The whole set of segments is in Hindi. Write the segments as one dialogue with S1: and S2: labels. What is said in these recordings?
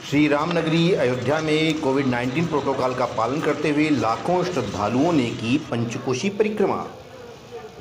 S1: श्री राम नगरी अयोध्या में कोविड-19 प्रोटोकॉल का पालन करते हुए लाखों श्रद्धालुओं ने की पंचकोशी परिक्रमा।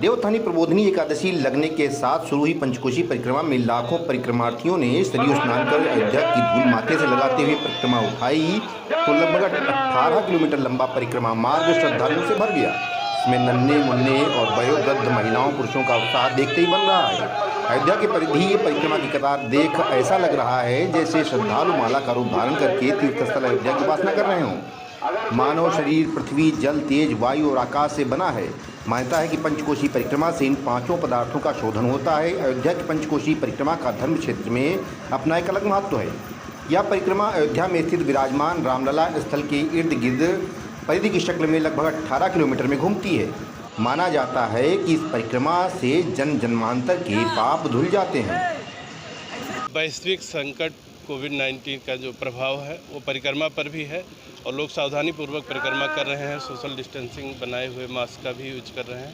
S1: देवोत्थानी प्रबोधिनी एकादशी लगने के साथ शुरू हुई पंचकोशी परिक्रमा में लाखों परिक्रमार्थियों ने सरयू स्नान कर अयोध्या की धूल माथे से लगाते हुए परिक्रमा उठाई तो लगभग 18 किलोमीटर लंबा परिक्रमा मार्ग श्रद्धालुओं से भर गया। इसमें नन्हे मुन्ने और वयोवृद्ध महिलाओं पुरुषों का उत्साह देखते ही बन रहा है। अयोध्या के परिधीय परिक्रमा की कतार देख ऐसा लग रहा है जैसे श्रद्धालु माला का रूप धारण करके तीर्थस्थल अयोध्या की उपासना कर रहे हों। मानव शरीर पृथ्वी, जल, तेज, वायु और आकाश से बना है। मान्यता है कि पंचकोशी परिक्रमा से इन पांचों पदार्थों का शोधन होता है। अयोध्या की पंचकोशी परिक्रमा का धर्म क्षेत्र में अपना एक अलग महत्व है। यह परिक्रमा अयोध्या में स्थित विराजमान रामलला स्थल के इर्द गिर्द परिधि की शक्ल में लगभग 18 किलोमीटर में घूमती है। माना जाता है कि इस परिक्रमा से जन जन्मांतर के पाप धुल जाते हैं।
S2: वैश्विक संकट कोविड-19 का जो प्रभाव है वो परिक्रमा पर भी है और लोग सावधानी पूर्वक परिक्रमा कर रहे हैं। सोशल डिस्टेंसिंग बनाए हुए मास्क का भी यूज कर रहे हैं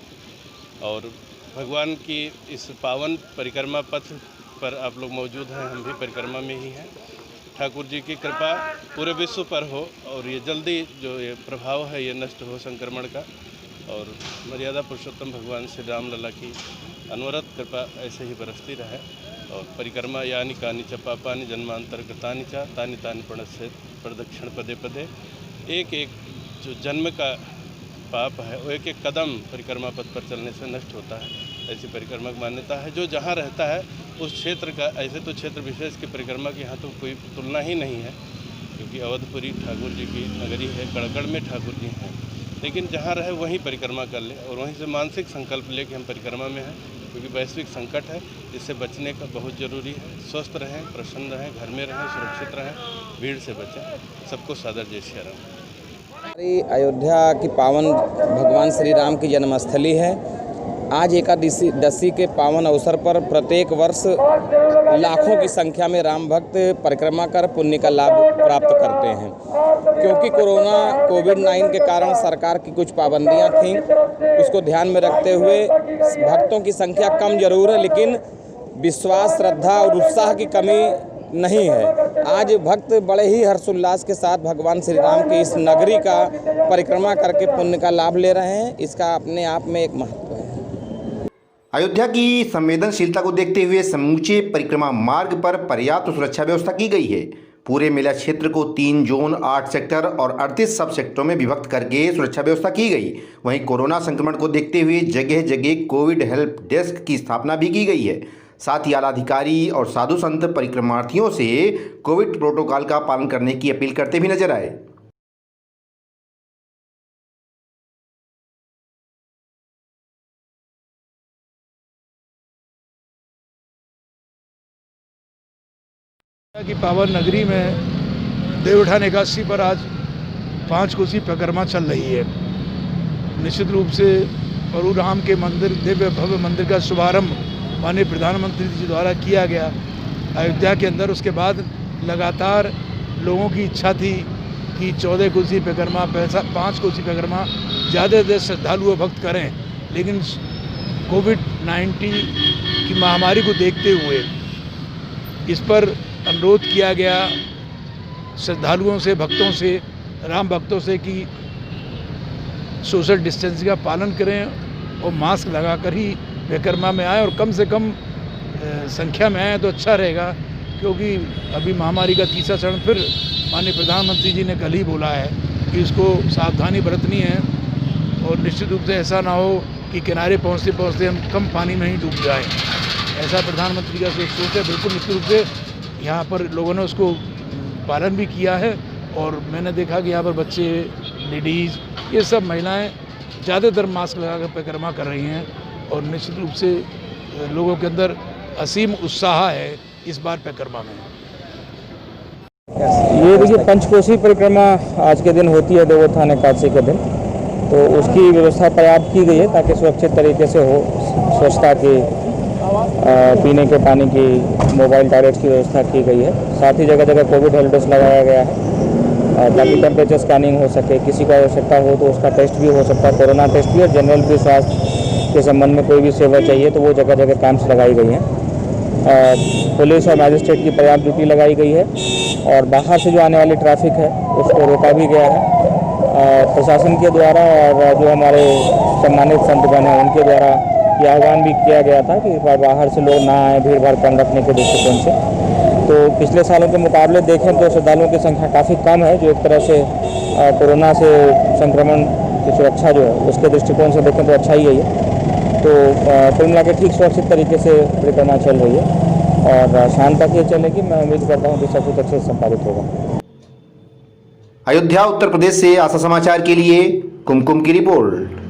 S2: और भगवान की इस पावन परिक्रमा पथ पर आप लोग मौजूद हैं। हम भी परिक्रमा में ही हैं। ठाकुर जी की कृपा पूरे विश्व पर हो और ये जल्दी जो ये प्रभाव है ये नष्ट हो संक्रमण का, और मर्यादा पुरुषोत्तम भगवान श्री राम लला की अनवरत कृपा ऐसे ही बरसती रहे। और परिक्रमा यानी कानि च पापानि जन्मांतर कृतानि च तानि तानि प्रणश्येत प्रदक्षिण पदे पदे। एक एक जो जन्म का पाप है वो एक एक कदम परिक्रमा पथ पर चलने से नष्ट होता है। ऐसी परिक्रमा की मान्यता है। जो जहाँ रहता है उस क्षेत्र का, ऐसे तो क्षेत्र विशेष की परिक्रमा की यहाँ तो कोई तुलना ही नहीं है, क्योंकि अवधपुरी ठाकुर जी की नगरी है, कड़कड़ में ठाकुर जी हैं। लेकिन जहाँ रहे वहीं परिक्रमा कर ले और वहीं से मानसिक संकल्प ले कि हम परिक्रमा में हैं, क्योंकि वैश्विक संकट है, इससे बचने का बहुत ज़रूरी है। स्वस्थ रहें, प्रसन्न रहें, घर में रहें, सुरक्षित रहें, भीड़ से बचें। सबको सादर जय श्री राम।
S3: हमारी अयोध्या की पावन भगवान श्री राम की जन्मस्थली है। आज एकादशी के पावन अवसर पर प्रत्येक वर्ष लाखों की संख्या में राम भक्त परिक्रमा कर पुण्य का लाभ प्राप्त करते हैं। क्योंकि कोविड-19 के कारण सरकार की कुछ पाबंदियां थीं, उसको ध्यान में रखते हुए भक्तों की संख्या कम जरूर है, लेकिन विश्वास, श्रद्धा और उत्साह की कमी नहीं है। आज भक्त बड़े ही हर्षोल्लास के साथ भगवान श्री राम की इस नगरी का परिक्रमा करके पुण्य का लाभ ले रहे हैं। इसका अपने आप में एक महत्व है।
S1: अयोध्या की संवेदनशीलता को देखते हुए समूचे परिक्रमा मार्ग पर पर्याप्त सुरक्षा व्यवस्था की गई है। पूरे मेला क्षेत्र को 3 जोन, 8 सेक्टर और 38 सब सेक्टरों में विभक्त करके सुरक्षा व्यवस्था की गई। वहीं कोरोना संक्रमण को देखते हुए जगह जगह कोविड हेल्प डेस्क की स्थापना भी की गई है। साथ ही आला अधिकारी और साधु संत परिक्रमार्थियों से कोविड प्रोटोकॉल का पालन करने की अपील करते भी नजर आए।
S4: की पावन नगरी में देवोत्थान एकादशी पर आज पंचकोशी परिक्रमा चल रही है। निश्चित रूप से प्रभु राम के मंदिर, दिव्य भव्य मंदिर का शुभारंभ माननीय प्रधानमंत्री जी द्वारा किया गया अयोध्या के अंदर। उसके बाद लगातार लोगों की इच्छा थी कि 14 कोशी परिक्रमा, 5 कोशी परिक्रमा ज़्यादा से ज़्यादा श्रद्धालु व भक्त करें, लेकिन कोविड-19 की महामारी को देखते हुए इस पर अनुरोध किया गया श्रद्धालुओं से, भक्तों से, राम भक्तों से कि सोशल डिस्टेंसिंग का पालन करें और मास्क लगाकर ही परिक्रमा में आए और कम से कम संख्या में आए तो अच्छा रहेगा। क्योंकि अभी महामारी का तीसरा चरण फिर माननीय प्रधानमंत्री जी ने कल ही बोला है कि इसको सावधानी बरतनी है और निश्चित रूप से ऐसा ना हो कि किनारे पहुँचते पहुँचते हम कम पानी में ही डूब जाएँ। ऐसा प्रधानमंत्री का सोच है। बिल्कुल निश्चित रूप से यहाँ पर लोगों ने उसको पालन भी किया है और मैंने देखा कि यहाँ पर बच्चे, लेडीज़, ये सब महिलाएं ज़्यादातर मास्क लगाकर परिक्रमा कर रही हैं और निश्चित रूप से लोगों के अंदर असीम उत्साह है इस बार परिक्रमा में।
S3: ये देखिए, पंचकोशी परिक्रमा आज के दिन होती है, देवोत्थान एकादशी के दिन, तो उसकी व्यवस्था पर्याप्त की गई है ताकि सुरक्षित तरीके से हो। स्वच्छता की, पीने के पानी की, मोबाइल टॉयलेट्स की व्यवस्था की गई है। साथ ही जगह जगह कोविड हेल्प डेस्क लगाया गया है ताकि टेम्परेचर स्कैनिंग हो सके। किसी को आवश्यकता हो तो उसका टेस्ट भी हो सकता है, कोरोना टेस्ट भी, और जनरल भी स्वास्थ्य के संबंध में कोई भी सेवा चाहिए तो वो जगह जगह कैंप्स लगाई गई हैं। पुलिस और मैजिस्ट्रेट की पर्याप्त ड्यूटी लगाई गई है और बाहर से जो आने वाली ट्रैफिक है उसको रोका भी गया है। प्रशासन के द्वारा और जो हमारे सम्मानित संतगण हैं उनके द्वारा ये आह्वान भी किया गया था कि बाहर से लोग ना आए, भीड़ भाड़ कम रखने के दृष्टिकोण से। तो पिछले सालों के मुकाबले देखें तो श्रद्धालुओं की संख्या काफ़ी कम है, जो एक तरह से कोरोना से संक्रमण की सुरक्षा जो है उसके दृष्टिकोण से देखें तो अच्छा ही है ये। तो कुल मिला के ठीक सुरक्षित तरीके से परिक्रमा चल रही है और शाम तक ये चलेगी। मैं उम्मीद करता हूँ कि सब कुछ अच्छे से संपादित होगा।
S1: अयोध्या उत्तर प्रदेश से आशा समाचार के लिए कुमकुम की रिपोर्ट।